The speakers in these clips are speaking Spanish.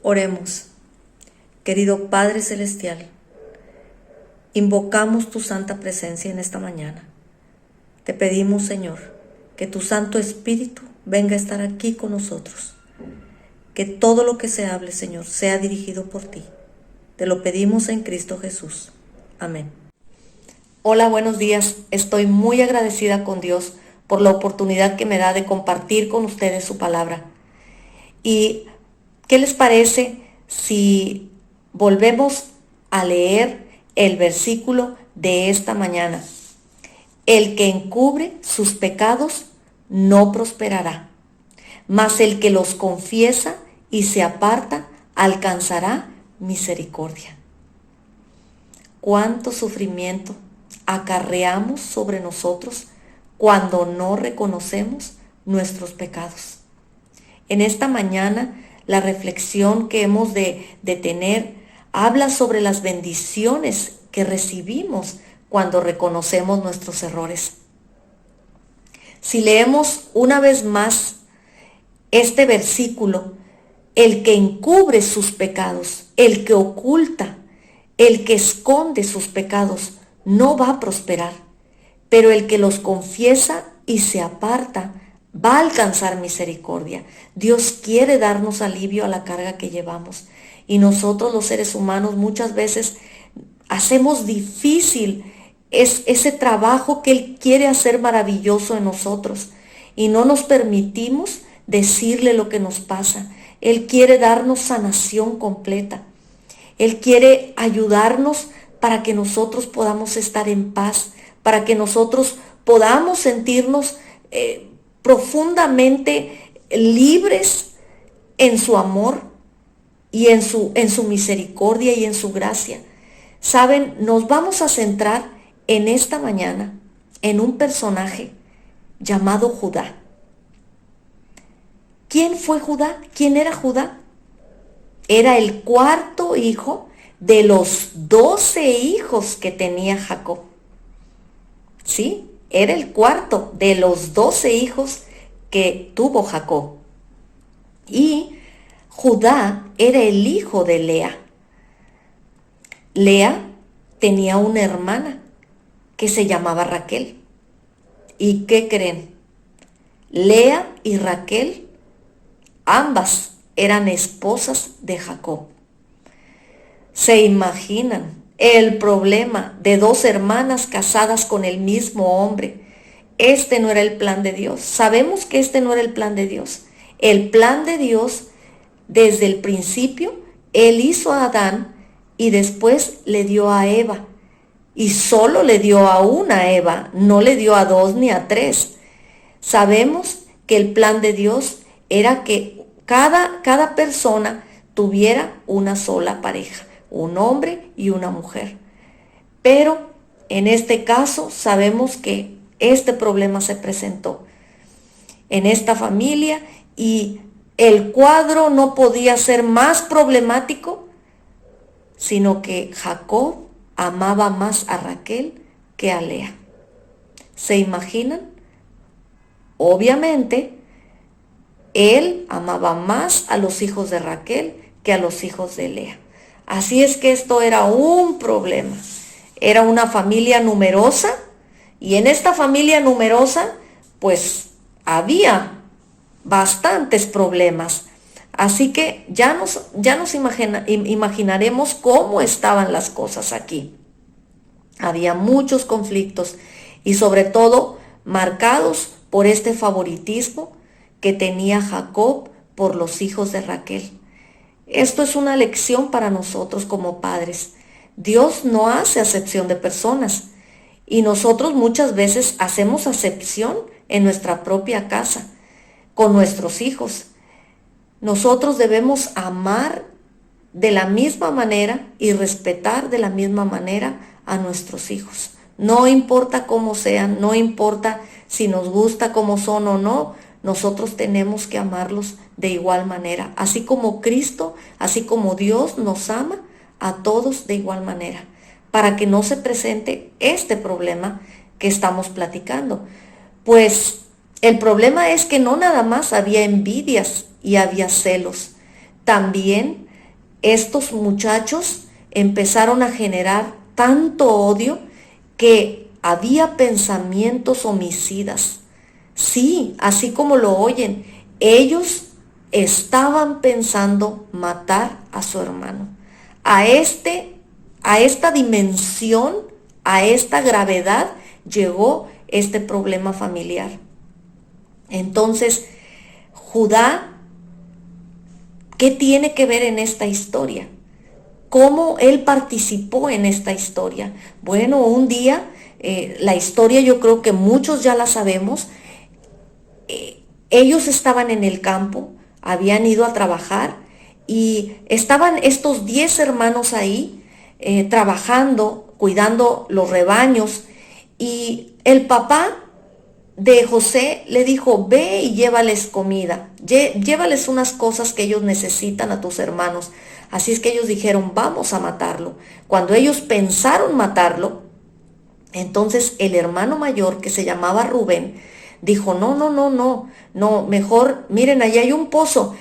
Oremos. Querido Padre Celestial, invocamos tu santa presencia en esta mañana. Te pedimos, Señor, que tu Santo Espíritu venga a estar aquí con nosotros. Que todo lo que se hable, Señor, sea dirigido por ti. Te lo pedimos en Cristo Jesús. Amén. Hola, buenos días. Estoy muy agradecida con Dios por la oportunidad que me da de compartir con ustedes su palabra. ¿Y qué les parece si volvemos a leer el versículo de esta mañana? El que encubre sus pecados no prosperará, mas el que los confiesa y se aparta alcanzará misericordia. ¿Cuánto sufrimiento acarreamos sobre nosotros cuando no reconocemos nuestros pecados? En esta mañana, la reflexión que hemos de tener habla sobre las bendiciones que recibimos cuando reconocemos nuestros errores. Si leemos una vez más este versículo, el que encubre sus pecados, el que oculta, el que esconde sus pecados, no va a prosperar, pero el que los confiesa y se aparta, va a alcanzar misericordia. Dios quiere darnos alivio a la carga que llevamos. Y nosotros los seres humanos muchas veces hacemos difícil ese trabajo que Él quiere hacer maravilloso en nosotros. Y no nos permitimos decirle lo que nos pasa. Él quiere darnos sanación completa. Él quiere ayudarnos para que nosotros podamos estar en paz, para que nosotros podamos sentirnos profundamente libres en su amor y en su misericordia y en su gracia. Saben, nos vamos a centrar en esta mañana en un personaje llamado Judá. ¿Quién fue Judá? ¿Quién era Judá? Era el cuarto hijo de los 12 hijos que tenía Jacob. Sí, era el cuarto de los 12 hijos que tuvo Jacob. Y Judá era el hijo de Lea. Lea tenía una hermana que se llamaba Raquel. ¿Y qué creen? Lea y Raquel, ambas eran esposas de Jacob. ¿Se imaginan el problema de dos hermanas casadas con el mismo hombre? Este no era el plan de Dios. Sabemos que este no era el plan de Dios. El plan de Dios, desde el principio, Él hizo a Adán y después le dio a Eva. Y solo le dio a una Eva, no le dio a dos ni a tres. Sabemos que el plan de Dios era que cada persona tuviera una sola pareja, un hombre y una mujer. Pero en este caso sabemos que este problema se presentó en esta familia y el cuadro no podía ser más problemático, sino que Jacob amaba más a Raquel que a Lea. ¿Se imaginan? Obviamente, él amaba más a los hijos de Raquel que a los hijos de Lea. Así es que esto era un problema. Era una familia numerosa y en esta familia numerosa pues había bastantes problemas. Así que ya nos imaginaremos cómo estaban las cosas aquí. Había muchos conflictos y sobre todo marcados por este favoritismo que tenía Jacob por los hijos de Raquel. Esto es una lección para nosotros como padres. Dios no hace acepción de personas y nosotros muchas veces hacemos acepción en nuestra propia casa, con nuestros hijos. Nosotros debemos amar de la misma manera y respetar de la misma manera a nuestros hijos. No importa cómo sean, no importa si nos gusta cómo son o no, nosotros tenemos que amarlos de igual manera. Así como Cristo, así como Dios nos ama a todos de igual manera, para que no se presente este problema que estamos platicando. Pues el problema es que no nada más había envidias y había celos, también estos muchachos empezaron a generar tanto odio que había pensamientos homicidas. Sí, así como lo oyen, ellos estaban pensando matar a su hermano. A esta dimensión, a esta gravedad llegó este problema familiar. Entonces, Judá, ¿qué tiene que ver en esta historia? ¿Cómo él participó en esta historia? Bueno, un día, la historia yo creo que muchos ya la sabemos, ellos estaban en el campo, habían ido a trabajar y estaban estos 10 hermanos ahí trabajando, cuidando los rebaños, y el papá de José le dijo: ve y llévales comida, llévales unas cosas que ellos necesitan a tus hermanos. Así es que ellos dijeron: vamos a matarlo. Cuando ellos pensaron matarlo, entonces el hermano mayor, que se llamaba Rubén, dijo: no, no, no, no, no, mejor, miren, allá hay un pozo,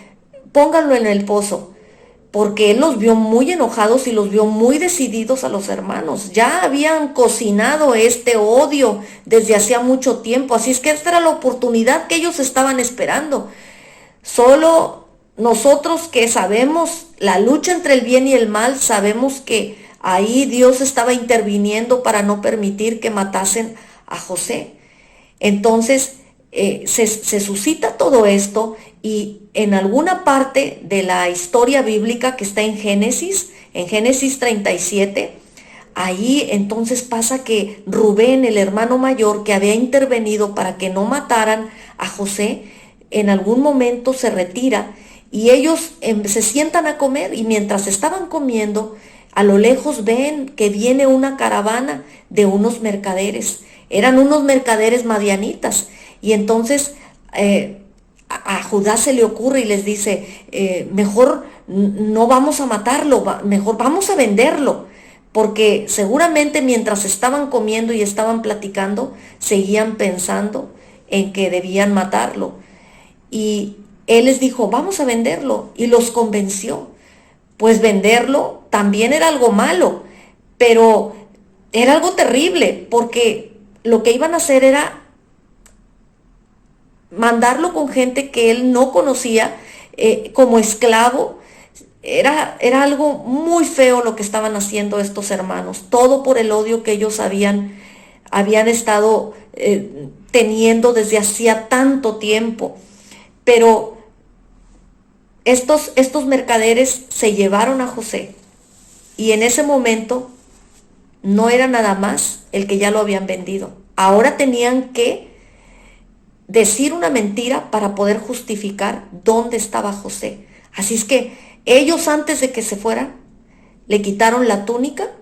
pónganlo en el pozo. Porque él los vio muy enojados y los vio muy decididos a los hermanos. Ya habían cocinado este odio desde hacía mucho tiempo, así es que esta era la oportunidad que ellos estaban esperando. Solo nosotros que sabemos la lucha entre el bien y el mal, sabemos que ahí Dios estaba interviniendo para no permitir que matasen a José. Entonces se suscita todo esto, y en alguna parte de la historia bíblica que está en Génesis 37, ahí entonces pasa que Rubén, el hermano mayor que había intervenido para que no mataran a José, en algún momento se retira y ellos se sientan a comer, y mientras estaban comiendo, a lo lejos ven que viene una caravana de unos mercaderes. Eran unos mercaderes madianitas, y entonces a Judá se le ocurre y les dice: mejor no vamos a matarlo, mejor vamos a venderlo, porque seguramente mientras estaban comiendo y estaban platicando, seguían pensando en que debían matarlo. Y él les dijo: vamos a venderlo, y los convenció. Pues venderlo también era algo malo, pero era algo terrible, porque lo que iban a hacer era mandarlo con gente que él no conocía, como esclavo. Era algo muy feo lo que estaban haciendo estos hermanos, todo por el odio que ellos habían estado teniendo desde hacía tanto tiempo. Pero estos mercaderes se llevaron a José, y en ese momento no era nada más el que ya lo habían vendido. Ahora tenían que decir una mentira para poder justificar dónde estaba José. Así es que ellos, antes de que se fuera, le quitaron la túnica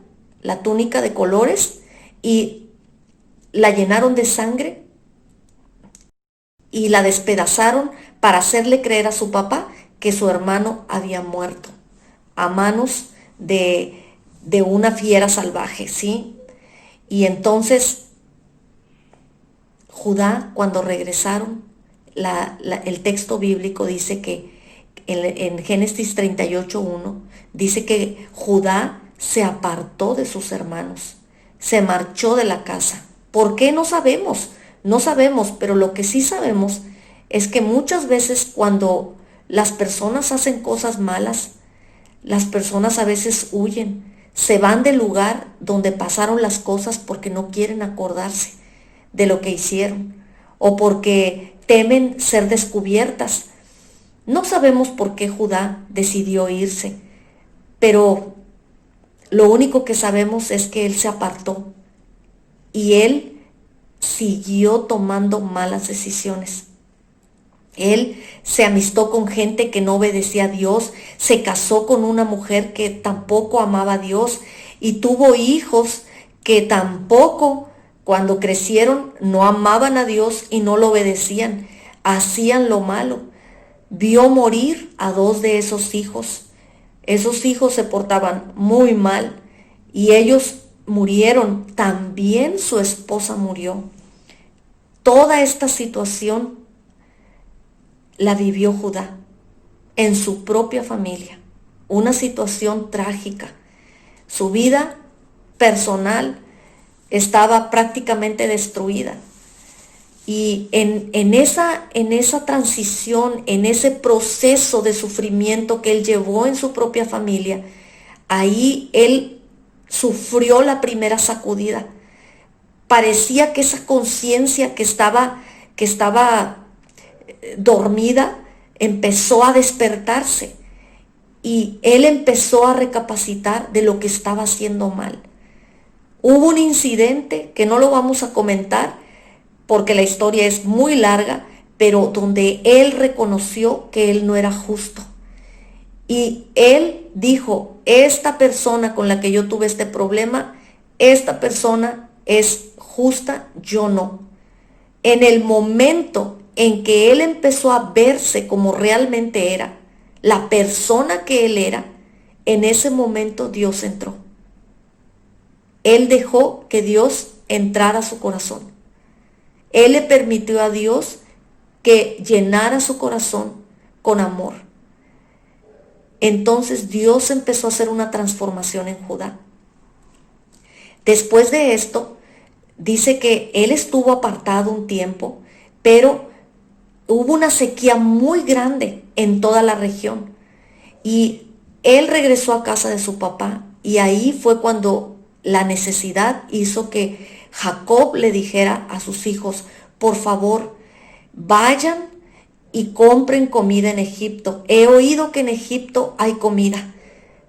de colores, y la llenaron de sangre y la despedazaron para hacerle creer a su papá que su hermano había muerto a manos de una fiera salvaje, ¿sí? Y entonces Judá, cuando regresaron, el texto bíblico dice que en Génesis 38:1 dice que Judá se apartó de sus hermanos, se marchó de la casa. ¿Por qué? No sabemos, no sabemos, pero lo que sí sabemos es que muchas veces cuando las personas hacen cosas malas, las personas a veces huyen, se van del lugar donde pasaron las cosas porque no quieren acordarse de lo que hicieron, o porque temen ser descubiertas. No sabemos por qué Judá decidió irse, pero lo único que sabemos es que él se apartó y él siguió tomando malas decisiones. Él se amistó con gente que no obedecía a Dios, se casó con una mujer que tampoco amaba a Dios, y tuvo hijos que tampoco, cuando crecieron, no amaban a Dios y no lo obedecían, hacían lo malo. Vio morir a 2 de esos hijos. Esos hijos se portaban muy mal y ellos murieron. También su esposa murió. Toda esta situación la vivió Judá en su propia familia. una situación trágica. Su vida personal estaba prácticamente destruida. Y en esa transición, en ese proceso de sufrimiento que él llevó en su propia familia, ahí él sufrió la primera sacudida. Parecía que esa conciencia que estaba dormida empezó a despertarse y él empezó a recapacitar de lo que estaba haciendo mal. Hubo un incidente que no lo vamos a comentar porque la historia es muy larga, pero donde él reconoció que él no era justo. Y él dijo, esta persona con la que yo tuve este problema, esta persona es justa, yo no. En el momento en que él empezó a verse como realmente era, la persona que él era, en ese momento Dios entró. Él dejó que Dios entrara a su corazón. Él le permitió a Dios que llenara su corazón con amor. Entonces Dios empezó a hacer una transformación en Judá. Después de esto, dice que él estuvo apartado un tiempo, pero hubo una sequía muy grande en toda la región. Y él regresó a casa de su papá y ahí fue cuando la necesidad hizo que Jacob le dijera a sus hijos, por favor, vayan y compren comida en Egipto. He oído que en Egipto hay comida.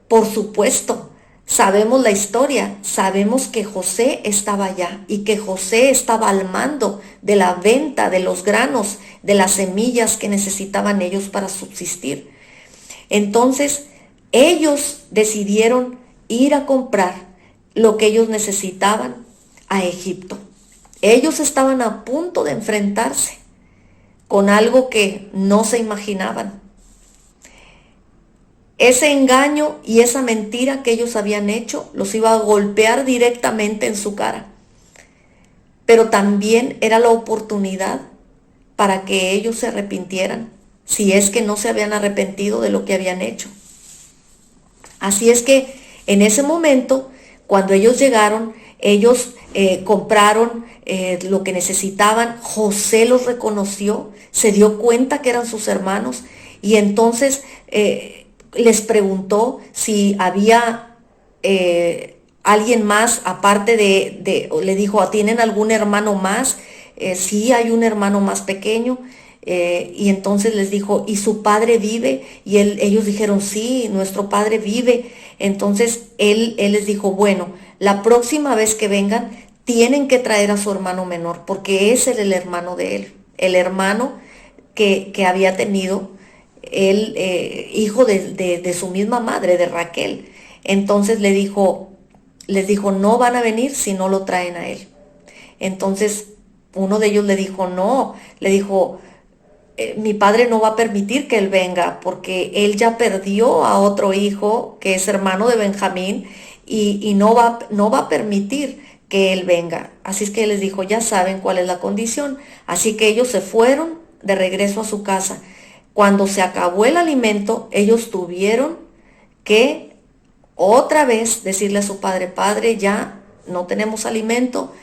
Por supuesto, sabemos la historia, sabemos que José estaba allá y que José estaba al mando de la venta de los granos, de las semillas que necesitaban ellos para subsistir. Entonces, ellos decidieron ir a comprar lo que ellos necesitaban a Egipto. Ellos estaban a punto de enfrentarse con algo que no se imaginaban. Ese engaño y esa mentira que ellos habían hecho los iba a golpear directamente en su cara. Pero también era la oportunidad para que ellos se arrepintieran, si es que no se habían arrepentido de lo que habían hecho. Así es que en ese momento, cuando ellos llegaron, ellos compraron lo que necesitaban. José los reconoció, se dio cuenta que eran sus hermanos y entonces les preguntó si había alguien más aparte le dijo, ¿tienen algún hermano más? Sí, hay un hermano más pequeño. Y entonces les dijo, ¿y su padre vive? Y ellos dijeron, sí, nuestro padre vive. Entonces él les dijo, bueno, la próxima vez que vengan, tienen que traer a su hermano menor, porque ese era el hermano de él, el hermano que había tenido el hijo de su misma madre, de Raquel. Entonces les dijo, no van a venir si no lo traen a él. Entonces uno de ellos le dijo, no, le dijo, mi padre no va a permitir que él venga porque él ya perdió a otro hijo que es hermano de Benjamín y no va a permitir que él venga. Así es que él les dijo, ya saben cuál es la condición. Así que ellos se fueron de regreso a su casa. Cuando se acabó el alimento, ellos tuvieron que otra vez decirle a su padre, padre, ya no tenemos alimento,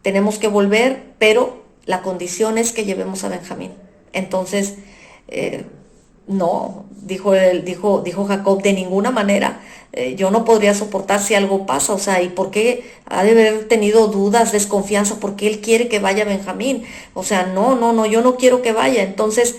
tenemos que volver, pero la condición es que llevemos a Benjamín. Entonces, no, dijo Jacob, de ninguna manera, yo no podría soportar si algo pasa, o sea, ¿y por qué ha de haber tenido dudas, desconfianza? ¿Por qué él quiere que vaya Benjamín? O sea, no, yo no quiero que vaya. Entonces,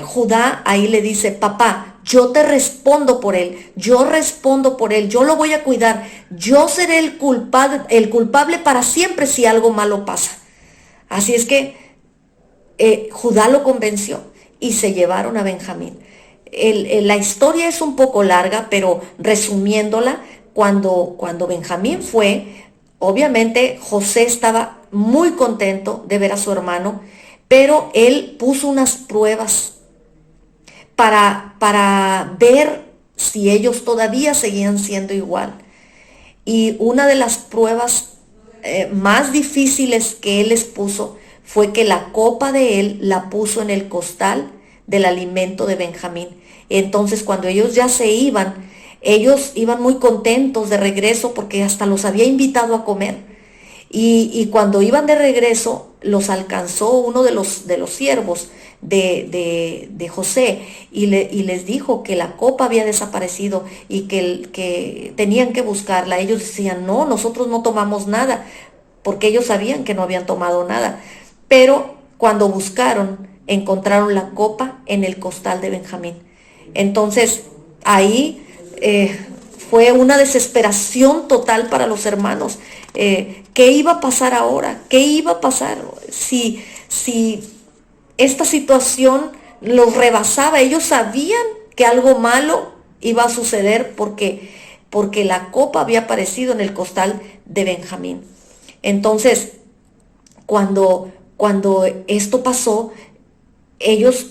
Judá ahí le dice, papá, yo te respondo por él, yo respondo por él, yo lo voy a cuidar, yo seré el culpable para siempre si algo malo pasa. Así es que Judá lo convenció y se llevaron a Benjamín. La historia es un poco larga, pero resumiéndola, cuando Benjamín fue, obviamente José estaba muy contento de ver a su hermano, pero él puso unas pruebas para ver si ellos todavía seguían siendo igual. Y una de las pruebas más difíciles que él les puso fue que la copa de él la puso en el costal del alimento de Benjamín. Entonces cuando ellos ya se iban, ellos iban muy contentos de regreso porque hasta los había invitado a comer. Y cuando iban de regreso, los alcanzó uno de los siervos de José y les dijo que la copa había desaparecido y que tenían que buscarla. Ellos decían, no, nosotros no tomamos nada, porque ellos sabían que no habían tomado nada. Pero cuando buscaron, encontraron la copa en el costal de Benjamín. Entonces, ahí fue una desesperación total para los hermanos. ¿Qué iba a pasar ahora? ¿Qué iba a pasar si esta situación los rebasaba? Ellos sabían que algo malo iba a suceder porque la copa había aparecido en el costal de Benjamín. Entonces, cuando esto pasó, ellos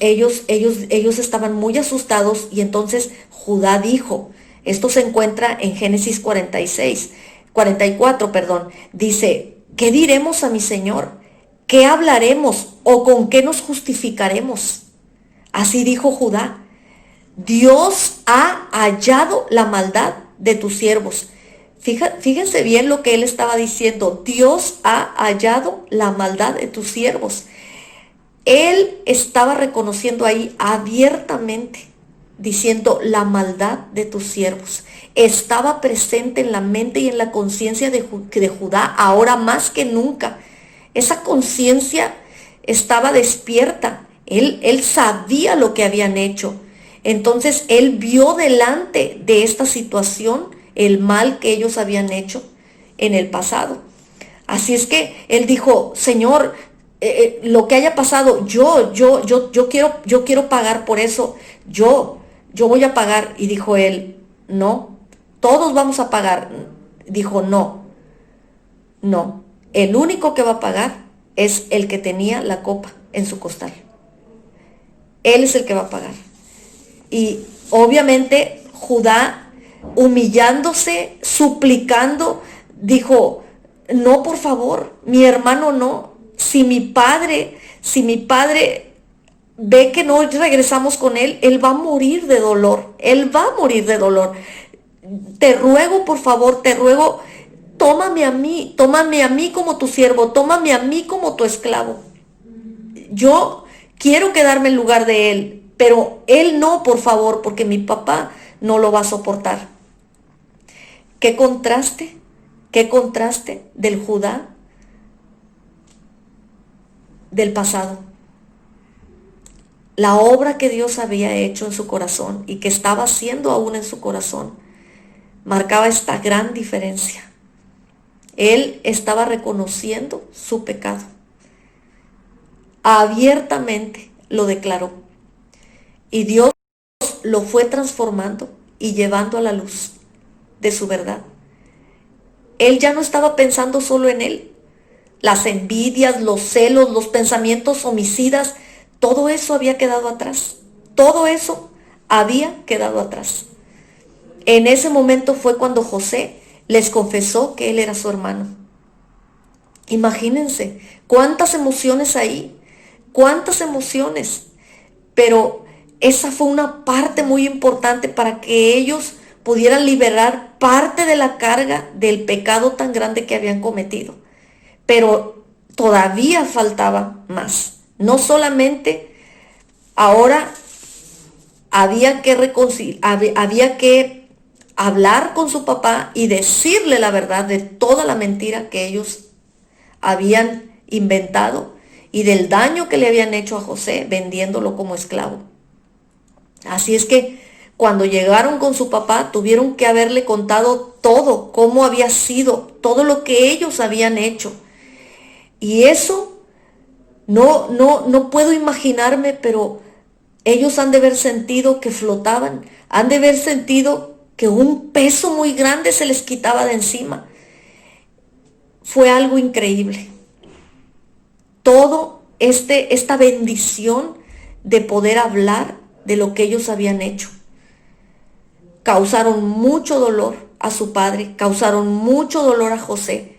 estaban muy asustados y entonces Judá dijo, esto se encuentra en Génesis 44, perdón, dice, ¿qué diremos a mi Señor? ¿Qué hablaremos o con qué nos justificaremos? Así dijo Judá, Dios ha hallado la maldad de tus siervos. Fíjense bien lo que él estaba diciendo, Dios ha hallado la maldad de tus siervos. Él estaba reconociendo ahí abiertamente, diciendo la maldad de tus siervos. Estaba presente en la mente y en la conciencia de Judá, ahora más que nunca. Esa conciencia estaba despierta. Él sabía lo que habían hecho. Entonces él vio delante de esta situación el mal que ellos habían hecho en el pasado. Así es que él dijo, Señor, lo que haya pasado, yo quiero pagar por eso. Yo voy a pagar. Y dijo él, no, todos vamos a pagar. Dijo, no. El único que va a pagar es el que tenía la copa en su costal. Él es el que va a pagar. Y obviamente Judá, humillándose, suplicando, dijo, no, por favor, mi hermano no. Si mi padre ve que no regresamos con él, él va a morir de dolor. Él va a morir de dolor. Te ruego, por favor, te ruego, tómame a mí como tu siervo, tómame a mí como tu esclavo. Yo quiero quedarme en lugar de él, pero él no, por favor, porque mi papá no lo va a soportar. Qué contraste del Judá del pasado. La obra que Dios había hecho en su corazón y que estaba haciendo aún en su corazón marcaba esta gran diferencia. Él estaba reconociendo su pecado. Abiertamente lo declaró. Y Dios lo fue transformando y llevando a la luz de su verdad. Él ya no estaba pensando solo en él. Las envidias, los celos, los pensamientos homicidas, todo eso había quedado atrás. Todo eso había quedado atrás. En ese momento fue cuando José les confesó que él era su hermano. Imagínense cuántas emociones ahí, cuántas emociones. Pero esa fue una parte muy importante para que ellos pudieran liberar parte de la carga del pecado tan grande que habían cometido. Pero todavía faltaba más. No solamente ahora había que hablar con su papá y decirle la verdad de toda la mentira que ellos habían inventado y del daño que le habían hecho a José vendiéndolo como esclavo. Así es que cuando llegaron con su papá tuvieron que haberle contado todo, cómo había sido, todo lo que ellos habían hecho. Y eso no puedo imaginarme, pero ellos han de haber sentido que flotaban, han de haber sentido que un peso muy grande se les quitaba de encima. Fue algo increíble. Todo esta bendición de poder hablar de lo que ellos habían hecho. Causaron mucho dolor a su padre, causaron mucho dolor a José,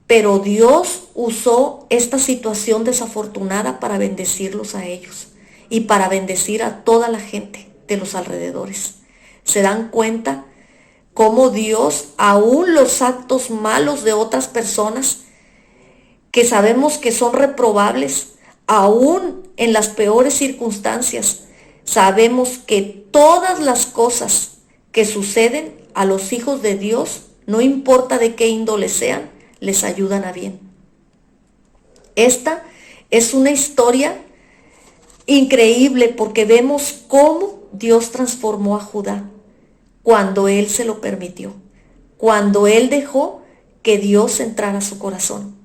pero Dios usó esta situación desafortunada para bendecirlos a ellos y para bendecir a toda la gente. de los alrededores. Se dan cuenta cómo Dios, aún los actos malos de otras personas, que sabemos que son reprobables, aún en las peores circunstancias, sabemos que todas las cosas que suceden a los hijos de Dios, no importa de qué índole sean, les ayudan a bien. Esta es una historia increíble porque vemos cómo Dios transformó a Judá cuando él se lo permitió, cuando él dejó que Dios entrara a su corazón.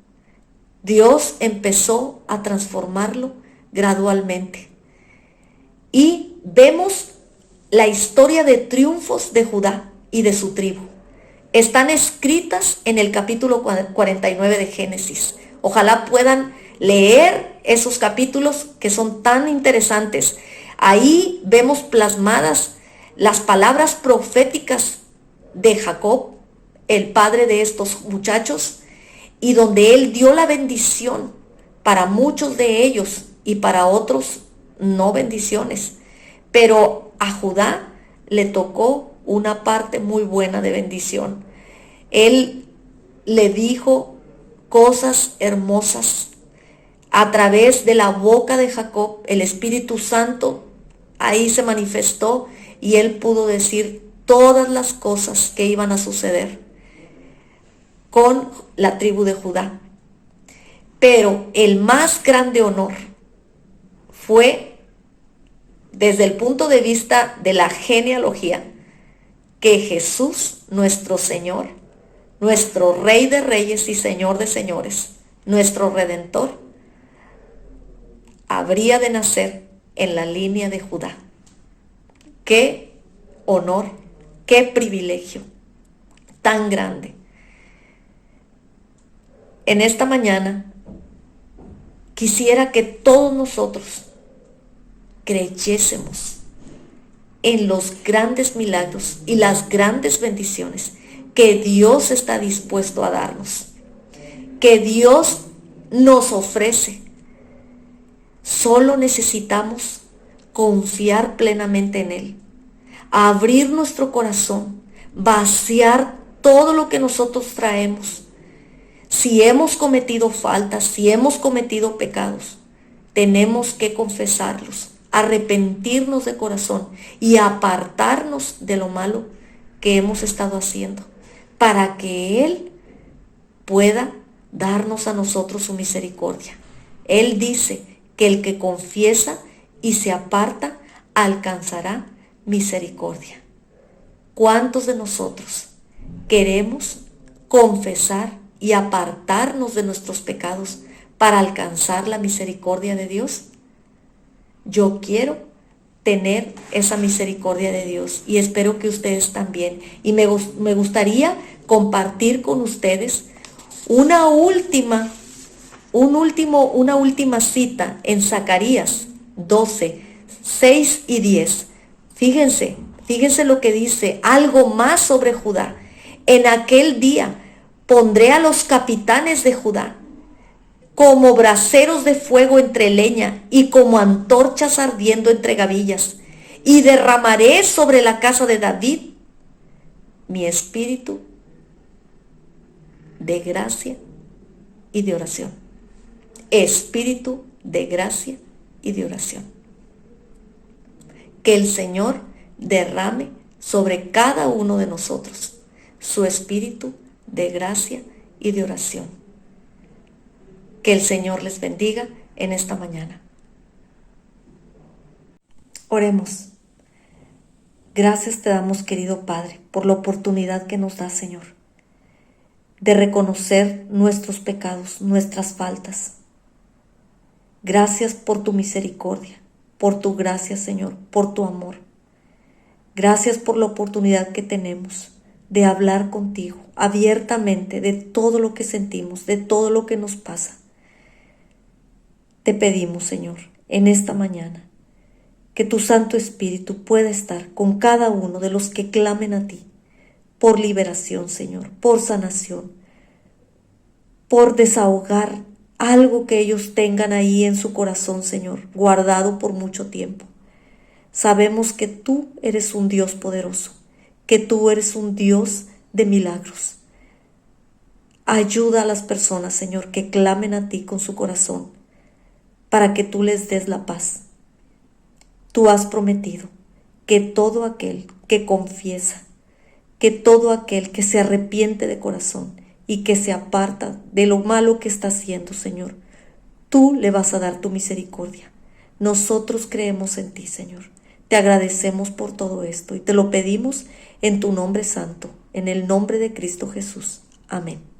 Dios empezó a transformarlo gradualmente. Y vemos la historia de triunfos de Judá y de su tribu. Están escritas en el capítulo 49 de Génesis. Ojalá puedan leer esos capítulos que son tan interesantes. Ahí vemos plasmadas las palabras proféticas de Jacob, el padre de estos muchachos, y donde él dio la bendición para muchos de ellos y para otros no bendiciones. Pero a Judá le tocó una parte muy buena de bendición. Él le dijo cosas hermosas. A través de la boca de Jacob, el Espíritu Santo ahí se manifestó y él pudo decir todas las cosas que iban a suceder con la tribu de Judá. Pero el más grande honor fue, desde el punto de vista de la genealogía, que Jesús, nuestro Señor, nuestro Rey de Reyes y Señor de Señores, nuestro Redentor, habría de nacer en la línea de Judá. ¡Qué honor, qué privilegio tan grande! En esta mañana quisiera que todos nosotros creyésemos en los grandes milagros y las grandes bendiciones que Dios está dispuesto a darnos, que Dios nos ofrece. Solo necesitamos confiar plenamente en Él, abrir nuestro corazón, vaciar todo lo que nosotros traemos. Si hemos cometido faltas, si hemos cometido pecados, tenemos que confesarlos, arrepentirnos de corazón y apartarnos de lo malo que hemos estado haciendo, para que Él pueda darnos a nosotros su misericordia. Él dice que el que confiesa y se aparta alcanzará misericordia. ¿Cuántos de nosotros queremos confesar y apartarnos de nuestros pecados para alcanzar la misericordia de Dios? Yo quiero tener esa misericordia de Dios y espero que ustedes también. Y me gustaría compartir con ustedes una última cita en Zacarías 12, 6 y 10. Fíjense lo que dice, algo más sobre Judá. En aquel día pondré a los capitanes de Judá como braseros de fuego entre leña y como antorchas ardiendo entre gavillas, y derramaré sobre la casa de David mi espíritu de gracia y de oración. Espíritu de gracia y de oración. Que el Señor derrame sobre cada uno de nosotros su espíritu de gracia y de oración. Que el Señor les bendiga en esta mañana. Oremos. Gracias te damos, querido Padre, por la oportunidad que nos da, Señor, de reconocer nuestros pecados, nuestras faltas. Gracias por tu misericordia, por tu gracia, Señor, por tu amor. Gracias por la oportunidad que tenemos de hablar contigo abiertamente de todo lo que sentimos, de todo lo que nos pasa. Te pedimos, Señor, en esta mañana, que tu Santo Espíritu pueda estar con cada uno de los que clamen a ti, por liberación, Señor, por sanación, por desahogar algo que ellos tengan ahí en su corazón, Señor, guardado por mucho tiempo. Sabemos que tú eres un Dios poderoso, que tú eres un Dios de milagros. Ayuda a las personas, Señor, que clamen a ti con su corazón, para que tú les des la paz. Tú has prometido que todo aquel que confiesa, que todo aquel que se arrepiente de corazón y que se aparta de lo malo que está haciendo, Señor, tú le vas a dar tu misericordia. Nosotros creemos en ti, Señor. Te agradecemos por todo esto y te lo pedimos en tu nombre santo, en el nombre de Cristo Jesús. Amén.